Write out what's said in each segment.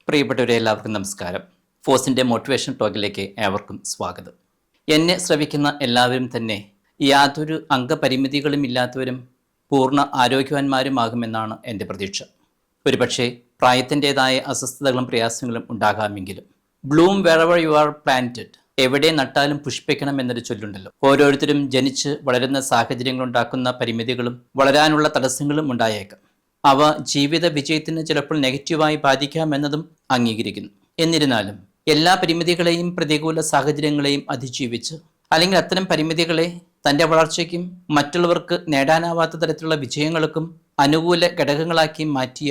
പ്രിയപ്പെട്ടവരെ എല്ലാവർക്കും നമസ്കാരം. ഫോസിൻ്റെ മോട്ടിവേഷൻ ടോക്കിലേക്ക് ഏവർക്കും സ്വാഗതം. എന്നെ ശ്രവിക്കുന്ന എല്ലാവരും തന്നെ യാതൊരു അംഗപരിമിതികളും ഇല്ലാത്തവരും പൂർണ്ണ ആരോഗ്യവാന്മാരുമാകുമെന്നാണ് എൻ്റെ പ്രതീക്ഷ. ഒരുപക്ഷെ പ്രായത്തിൻ്റെതായ അസ്വസ്ഥതകളും പ്രയാസങ്ങളും ഉണ്ടാകാമെങ്കിലും bloom wherever you are planted, എവിടെ നട്ടാലും പുഷ്പിക്കണം എന്നൊരു ചൊല്ലുണ്ടല്ലോ. ഓരോരുത്തരും ജനിച്ച് വളരുന്ന സാഹചര്യങ്ങളുണ്ടാക്കുന്ന പരിമിതികളും വളരാനുള്ള തടസ്സങ്ങളും ഉണ്ടായേക്കാം. അവ ജീവിത വിജയത്തിന് ചിലപ്പോൾ നെഗറ്റീവായി ബാധിക്കാമെന്നതും അംഗീകരിക്കുന്നു. എന്നിരുന്നാലും എല്ലാ പരിമിതികളെയും പ്രതികൂല സാഹചര്യങ്ങളെയും അതിജീവിച്ച് അല്ലെങ്കിൽ അത്തരം പരിമിതികളെ തൻ്റെ വളർച്ചയ്ക്കും മറ്റുള്ളവർക്ക് നേടാനാവാത്ത തരത്തിലുള്ള വിജയങ്ങൾക്കും അനുകൂല ഘടകങ്ങളാക്കി മാറ്റിയ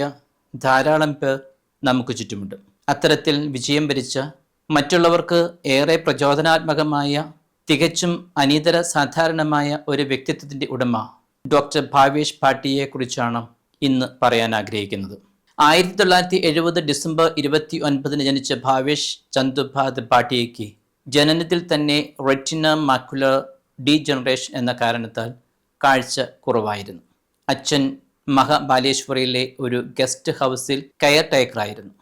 ധാരാളം പേർ നമുക്ക് ചുറ്റുമുണ്ട്. അത്തരത്തിൽ വിജയം വരിച്ച മറ്റുള്ളവർക്ക് ഏറെ പ്രചോദനാത്മകമായ തികച്ചും അനിതര സാധാരണമായ ഒരു വ്യക്തിത്വത്തിൻ്റെ ഉടമ ഡോക്ടർ ഭാവേഷ് ഭാട്ടിയെക്കുറിച്ചാണ് ഇന്ന് പറയാൻ ആഗ്രഹിക്കുന്നത്. 1970 ഡിസംബർ 29 ജനിച്ച ഭാവേഷ് ചന്ദുപാദ് ഭാട്ടിയയ്ക്ക് ജനനത്തിൽ തന്നെ റെറ്റിന മാക്കുലർ ഡീജനറേഷൻ എന്ന കാരണത്താൽ കാഴ്ച കുറവായിരുന്നു. അച്ഛൻ മഹാബാലേശ്വറിയിലെ ഒരു ഗസ്റ്റ് ഹൗസിൽ കെയർ ടേക്കറായിരുന്നു.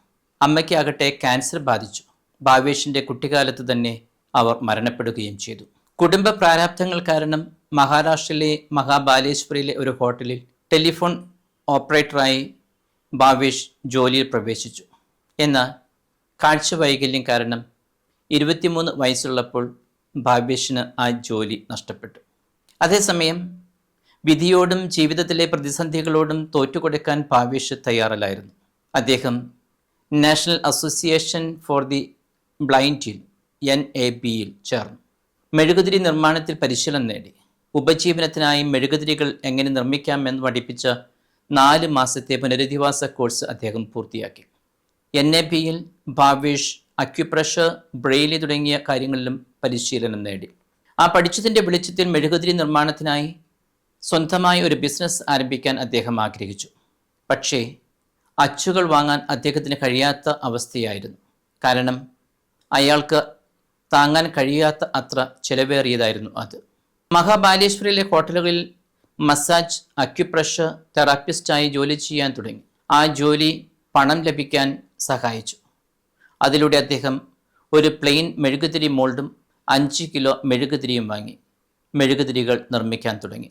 അമ്മയ്ക്കാകട്ടെ ക്യാൻസർ ബാധിച്ചു. ഭാവേഷിൻ്റെ കുട്ടിക്കാലത്ത് തന്നെ അവർ മരണപ്പെടുകയും ചെയ്തു. കുടുംബ പ്രാരാബ്ധങ്ങൾ കാരണം മഹാരാഷ്ട്രയിലെ മഹാബാലേശ്വറിയിലെ ഒരു ഹോട്ടലിൽ ടെലിഫോൺ ഓപ്പറേറ്ററായി ഭാവേഷ് ജോലിയിൽ പ്രവേശിച്ചു. എന്നാൽ കാഴ്ച വൈകല്യം കാരണം 23 വയസ്സുള്ളപ്പോൾ ഭാവേഷിന് ആ ജോലി നഷ്ടപ്പെട്ടു. അതേസമയം വിധിയോടും ജീവിതത്തിലെ പ്രതിസന്ധികളോടും തോറ്റുകൊടുക്കാൻ ഭാവേഷ് തയ്യാറല്ലായിരുന്നു. അദ്ദേഹം നാഷണൽ അസോസിയേഷൻ ഫോർ ദി ബ്ലൈൻഡിൽ NABയിൽ ചേർന്നു. മെഴുകുതിരി നിർമ്മാണത്തിൽ പരിശീലനം നേടി. ഉപജീവനത്തിനായി മെഴുകുതിരികൾ എങ്ങനെ നിർമ്മിക്കാമെന്ന് പഠിപ്പിച്ച 4 മാസത്തെ പുനരധിവാസ കോഴ്സ് അദ്ദേഹം പൂർത്തിയാക്കി. NABയിൽ ഭാവേഷ് അക്യുപ്രഷർ, ബ്രെയിലി തുടങ്ങിയ കാര്യങ്ങളിലും പരിശീലനം നേടി. ആ പഠിച്ചതിൻ്റെ വെളിച്ചത്തിൽ മെഴുകുതിരി നിർമ്മാണത്തിനായി സ്വന്തമായി ഒരു ബിസിനസ് ആരംഭിക്കാൻ അദ്ദേഹം ആഗ്രഹിച്ചു. പക്ഷേ അച്ചുകൾ വാങ്ങാൻ അദ്ദേഹത്തിന് കഴിയാത്ത അവസ്ഥയായിരുന്നു. കാരണം അയാൾക്ക് താങ്ങാൻ കഴിയാത്ത അത്ര ചിലവേറിയതായിരുന്നു അത്. മഹാബാലേശ്വരിലെ ഹോട്ടലുകളിൽ മസാജ്, അക്യുപ്രഷർ തെറാപ്പിസ്റ്റായി ജോലി ചെയ്യാൻ തുടങ്ങി. ആ ജോലി പണം ലഭിക്കാൻ സഹായിച്ചു. അതിലൂടെ അദ്ദേഹം ഒരു പ്ലെയിൻ മെഴുകുതിരി മോൾഡും 5 കിലോ മെഴുകുതിരിയും വാങ്ങി മെഴുകുതിരികൾ നിർമ്മിക്കാൻ തുടങ്ങി.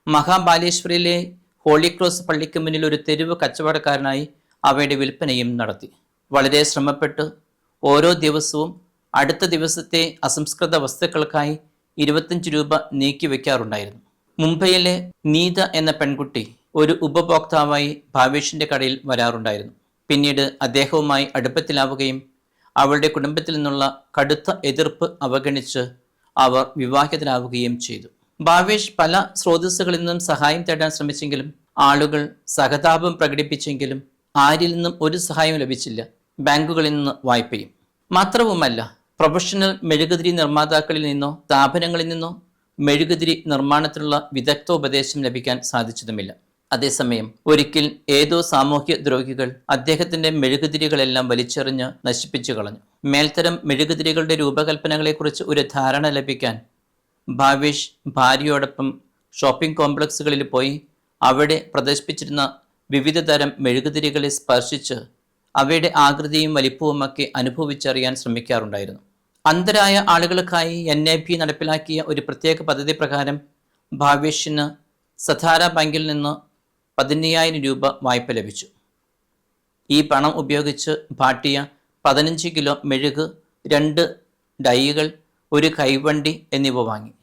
മഹാബാലേശ്വരിലെ ഹോളി ക്രോസ് പള്ളിക്ക് മുന്നിൽ ഒരു തെരുവ് കച്ചവടക്കാരനായി അവയുടെ വിൽപ്പനയും നടത്തി. വളരെ ശ്രമപ്പെട്ട് ഓരോ ദിവസവും അടുത്ത ദിവസത്തെ അസംസ്കൃത വസ്തുക്കൾക്കായി 25 രൂപ നീക്കി വയ്ക്കാറുണ്ടായിരുന്നു. മുംബൈയിലെ നീത എന്ന പെൺകുട്ടി ഒരു ഉപഭോക്താവായി ഭാവേഷിൻ്റെ കടയിൽ വരാറുണ്ടായിരുന്നു. പിന്നീട് അദ്ദേഹവുമായി അടുപ്പത്തിലാവുകയും അവളുടെ കുടുംബത്തിൽ നിന്നുള്ള കടുത്ത എതിർപ്പ് അവഗണിച്ച് അവർ വിവാഹിതരാവുകയും ചെയ്തു. ഭാവേഷ് പല സ്രോതസ്സുകളിൽ നിന്നും സഹായം തേടാൻ ശ്രമിച്ചെങ്കിലും ആളുകൾ സഹതാപം പ്രകടിപ്പിച്ചെങ്കിലും ആരിൽ നിന്നും ഒരു സഹായം ലഭിച്ചില്ല. ബാങ്കുകളിൽ നിന്ന് വായ്പയും. മാത്രവുമല്ല, പ്രൊഫഷണൽ മെഴുകുതിരി നിർമ്മാതാക്കളിൽ നിന്നോ സ്ഥാപനങ്ങളിൽ നിന്നോ മെഴുകുതിരി നിർമ്മാണത്തിലുള്ള വിദഗ്ധോപദേശം ലഭിക്കാൻ സാധിച്ചതുമില്ല. അതേസമയം ഒരിക്കൽ ഏതോ സാമൂഹ്യ ദ്രോഹികൾ അദ്ദേഹത്തിൻ്റെ മെഴുകുതിരികളെല്ലാം വലിച്ചെറിഞ്ഞ് നശിപ്പിച്ചു കളഞ്ഞു. മേൽത്തരം മെഴുകുതിരികളുടെ രൂപകൽപ്പനകളെക്കുറിച്ച് ഒരു ധാരണ ലഭിക്കാൻ ഭാവേഷ് ഭാര്യയോടൊപ്പം ഷോപ്പിംഗ് കോംപ്ലക്സുകളിൽ പോയി അവിടെ പ്രദർശിപ്പിച്ചിരുന്ന വിവിധ തരം മെഴുകുതിരികളെ സ്പർശിച്ച് അവയുടെ ആകൃതിയും വലിപ്പവുമൊക്കെ അനുഭവിച്ചറിയാൻ ശ്രമിക്കാറുണ്ടായിരുന്നു. അന്ധരായ ആളുകൾക്കായി NAB നടപ്പിലാക്കിയ ഒരു പ്രത്യേക പദ്ധതി പ്രകാരം ഭാവേഷിന് സധാര ബാങ്കിൽ നിന്ന് 15,000 രൂപ വായ്പ ലഭിച്ചു. ഈ പണം ഉപയോഗിച്ച് ഭാട്ടിയ 15 കിലോ മെഴുക്, 2 ഡൈകൾ, ഒരു കൈവണ്ടി എന്നിവ വാങ്ങി.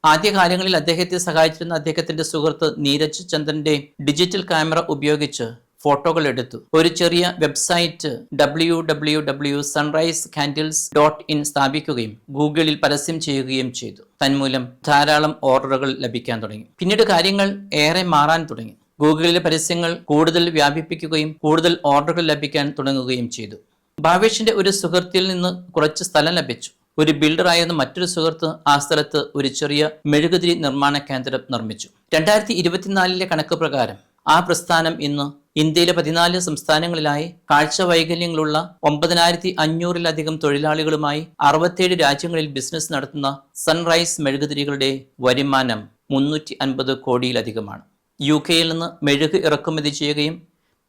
ആദ്യകാലങ്ങളിൽ അദ്ദേഹത്തെ സഹായിച്ചിരുന്ന അദ്ദേഹത്തിൻ്റെ സുഹൃത്ത് നീരജ് ചന്ദ്രൻ്റെ ഡിജിറ്റൽ ക്യാമറ ഉപയോഗിച്ച് ഫോട്ടോകൾ എടുത്തു. ഒരു ചെറിയ വെബ്സൈറ്റ് www.sunrisecandles.in സ്ഥാപിക്കുകയും ഗൂഗിളിൽ പരസ്യം ചെയ്യുകയും ചെയ്തു. തന്മൂലം ധാരാളം ഓർഡറുകൾ ലഭിക്കാൻ തുടങ്ങി. പിന്നീട് കാര്യങ്ങൾ ഏറെ മാറാൻ തുടങ്ങി. ഗൂഗിളിലെ പരസ്യങ്ങൾ കൂടുതൽ വ്യാപിപ്പിക്കുകയും കൂടുതൽ ഓർഡറുകൾ ലഭിക്കാൻ തുടങ്ങുകയും ചെയ്തു. ഭാവേഷിന്റെ ഒരു സുഹൃത്തിൽ നിന്ന് കുറച്ച് സ്ഥലം ലഭിച്ചു. ഒരു ബിൽഡറായിരുന്ന മറ്റൊരു സുഹൃത്ത് ആ സ്ഥലത്ത് ഒരു ചെറിയ മെഴുകുതിരി നിർമ്മാണ കേന്ദ്രം നിർമ്മിച്ചു. 2024 കണക്ക് പ്രകാരം ആ പ്രസ്ഥാനം ഇന്ന് ഇന്ത്യയിലെ 14 സംസ്ഥാനങ്ങളിലായി കാഴ്ച വൈകല്യങ്ങളുള്ള 9,500-ലധികം തൊഴിലാളികളുമായി 67 രാജ്യങ്ങളിൽ ബിസിനസ് നടത്തുന്ന സൺറൈസ് മെഴുകുതിരികളുടെ വരുമാനം 350 കോടിയിലധികമാണ്. UK-യിൽ നിന്ന് മെഴുക് ഇറക്കുമതി ചെയ്യുകയും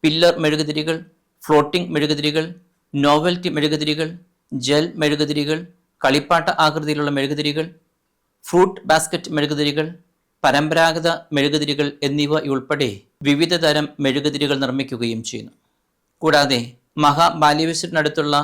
പില്ലർ മെഴുകുതിരികൾ, ഫ്ലോട്ടിംഗ് മെഴുകുതിരികൾ, നോവൽറ്റി മെഴുകുതിരികൾ, ജെൽ മെഴുകുതിരികൾ, കളിപ്പാട്ട ആകൃതിയിലുള്ള മെഴുകുതിരികൾ, ഫ്രൂട്ട് ബാസ്ക്കറ്റ് മെഴുകുതിരികൾ, പരമ്പരാഗത മെഴുകുതിരികൾ എന്നിവയുൾപ്പെടെ വിവിധ തരം മെഴുകുതിരികൾ നിർമ്മിക്കുകയും ചെയ്യുന്നു. കൂടാതെ മഹാബാലേശ്വരിനടുത്തുള്ള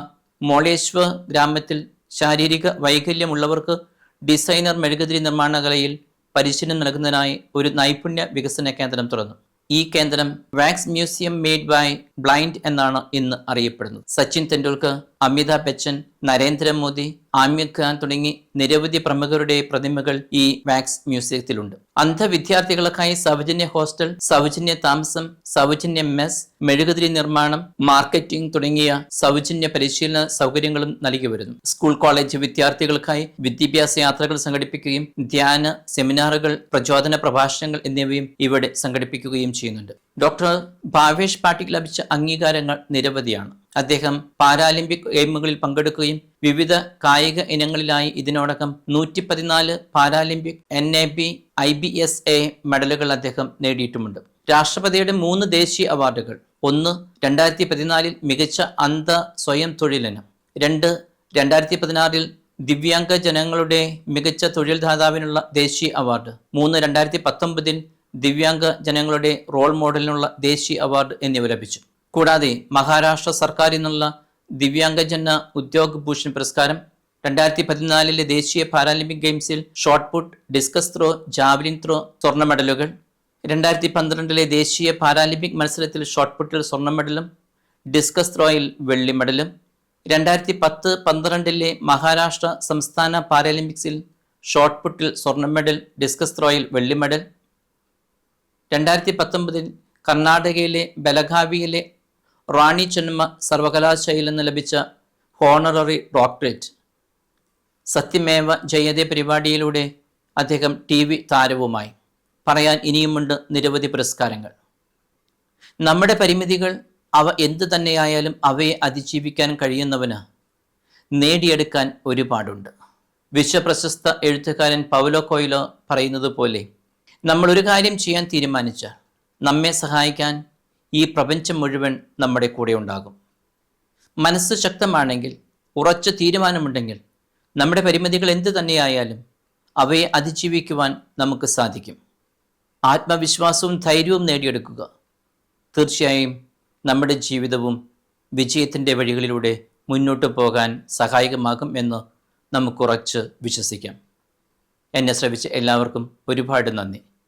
മോളേശ്വർ ഗ്രാമത്തിൽ ശാരീരിക വൈകല്യമുള്ളവർക്ക് ഡിസൈനർ മെഴുകുതിരി നിർമ്മാണ കലയിൽ പരിശീലനം നൽകുന്നതിനായി ഒരു നൈപുണ്യ വികസന കേന്ദ്രം തുറന്നു. ഈ കേന്ദ്രം wax museum made by blind എന്നാണ് ഇന്ന് അറിയപ്പെടുന്നത്. സച്ചിൻ തെണ്ടുൽക്കർ, അമിതാഭ് ബച്ചൻ, നരേന്ദ്രമോദി, ആമിർ ഖാൻ തുടങ്ങി നിരവധി പ്രമുഖരുടെ പ്രതിമകൾ ഈ വാക്സ് മ്യൂസിയത്തിലുണ്ട്. അന്ധവിദ്യാർത്ഥികൾക്കായി സൗജന്യ ഹോസ്റ്റൽ, സൗജന്യ താമസം, സൗജന്യ മെസ്, മെഴുകുതിരി നിർമ്മാണം, മാർക്കറ്റിംഗ് തുടങ്ങിയ സൗജന്യ പരിശീലന സൗകര്യങ്ങളും നൽകി വരുന്നു. സ്കൂൾ കോളേജ് വിദ്യാർത്ഥികൾക്കായി വിദ്യാഭ്യാസ യാത്രകൾ സംഘടിപ്പിക്കുകയും ധ്യാന സെമിനാറുകൾ, പ്രചോദന പ്രഭാഷണങ്ങൾ എന്നിവയും ഇവിടെ സംഘടിപ്പിക്കുകയും ചെയ്യുന്നുണ്ട്. ഡോക്ടർ ഭാവേഷ് പാട്ടിക്ക് ലഭിച്ച അംഗീകാരങ്ങൾ നിരവധിയാണ്. അദ്ദേഹം പാരാലിമ്പിക് ഗെയിമുകളിൽ പങ്കെടുക്കുകയും വിവിധ കായിക ഇനങ്ങളിലായി ഇതിനോടകം 114 പാരാലിമ്പിക് NAB IBSA മെഡലുകൾ അദ്ദേഹം നേടിയിട്ടുമുണ്ട്. രാഷ്ട്രപതിയുടെ 3 ദേശീയ അവാർഡുകൾ: 1 2014 മികച്ച അന്ധ സ്വയം തൊഴിലിന്, 2 2016 ദിവ്യാംഗ ജനങ്ങളുടെ മികച്ച തൊഴിൽ ദാതാവിനുള്ള ദേശീയ അവാർഡ്, 3 2019 ദിവ്യാംഗ ജനങ്ങളുടെ റോൾ മോഡലിനുള്ള ദേശീയ അവാർഡ് എന്നിവ ലഭിച്ചു. കൂടാതെ മഹാരാഷ്ട്ര സർക്കാരിൽ നിന്നുള്ള ദിവ്യാംഗജന ഉദ്യോഗ് ഭൂഷൺ പുരസ്കാരം, 2014 ദേശീയ പാരാലിമ്പിക് ഗെയിംസിൽ shot put, discus throw, javelin throw സ്വർണ്ണ മെഡലുകൾ, 2012 ദേശീയ പാരാലിമ്പിക് മത്സരത്തിൽ ഷോട്ട് പുട്ടിൽ സ്വർണ്ണ മെഡലും ഡിസ്കസ് ത്രോയിൽ വെള്ളി മെഡലും, 2010-12 മഹാരാഷ്ട്ര സംസ്ഥാന പാരാലിമ്പിക്സിൽ ഷോട്ട് പുട്ടിൽ സ്വർണ്ണ മെഡൽ, ഡിസ്കസ് ത്രോയിൽ വെള്ളി മെഡൽ, 2019 കർണാടകയിലെ ബലഗാവിയിലെ റാണി ചെന്നമ്മ സർവകലാശാലയിൽ നിന്ന് ലഭിച്ച ഹോണററി ഡോക്ടറേറ്റ്, സത്യമേവ ജയതേ പരിപാടിയിലൂടെ അദ്ദേഹം TV താരവുമായി. പറയാൻ ഇനിയുമുണ്ട് നിരവധി പുരസ്കാരങ്ങൾ. നമ്മുടെ പരിമിതികൾ അവ എന്തു തന്നെയായാലും അവയെ അതിജീവിക്കാൻ കഴിയുന്നവന് നേടിയെടുക്കാൻ ഒരുപാടുണ്ട്. വിശ്വപ്രശസ്ത എഴുത്തുകാരൻ പൗലോ കൊയ്ലോ പറയുന്നത് പോലെ, നമ്മൾ ഒരു കാര്യം ചെയ്യാൻ തീരുമാനിച്ചാൽ നമ്മെ സഹായിക്കാൻ ഈ പ്രപഞ്ചം മുഴുവൻ നമ്മുടെ കൂടെ ഉണ്ടാകും. മനസ്സ് ശക്തമാണെങ്കിൽ, ഉറച്ച തീരുമാനമുണ്ടെങ്കിൽ, നമ്മുടെ പരിമിതികൾ എന്തു തന്നെയായാലും അവയെ അതിജീവിക്കുവാൻ നമുക്ക് സാധിക്കും. ആത്മവിശ്വാസവും ധൈര്യവും നേടിയെടുക്കുക. തീർച്ചയായും നമ്മുടെ ജീവിതവും വിജയത്തിൻ്റെ വഴികളിലൂടെ മുന്നോട്ട് പോകാൻ സഹായകമാകും എന്ന് നമുക്കുറച്ച് വിശ്വസിക്കാം. എന്നെ ശ്രവിച്ച എല്ലാവർക്കും ഒരുപാട് നന്ദി.